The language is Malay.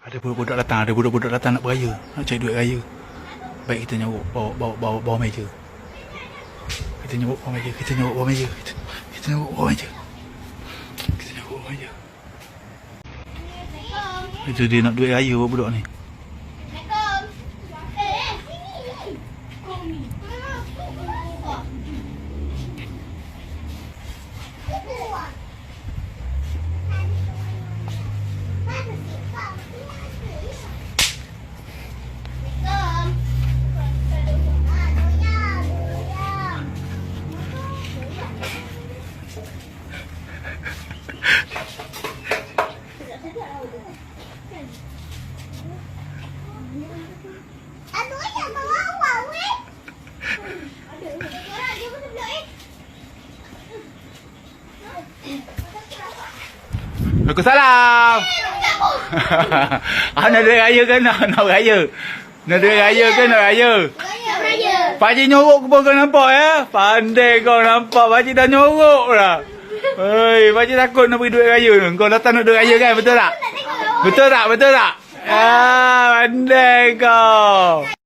Ada budak-budak datang nak beraya, nak cari duit raya. Baik kita nyorok bawah meja. Kita nyorok bawah meja. Kita nyorok bawah meja. Kita nyorok bawah meja. Kita nyorok bawah meja. Itu dia nak duit raya budak ni. Waalaikumsalam. Nak duit raya ke nak raya? Nak duit raya ke nak raya? Raya. Pakcik nyorok pun kau nampak ya? Pandai kau nampak. Pakcik dah nyorok dah. Hei, pakcik takut nak bagi duit raya tu. Kau datang nak duit raya kan? Betul tak? Betul tak? Betul tak? Ah, pandai kau.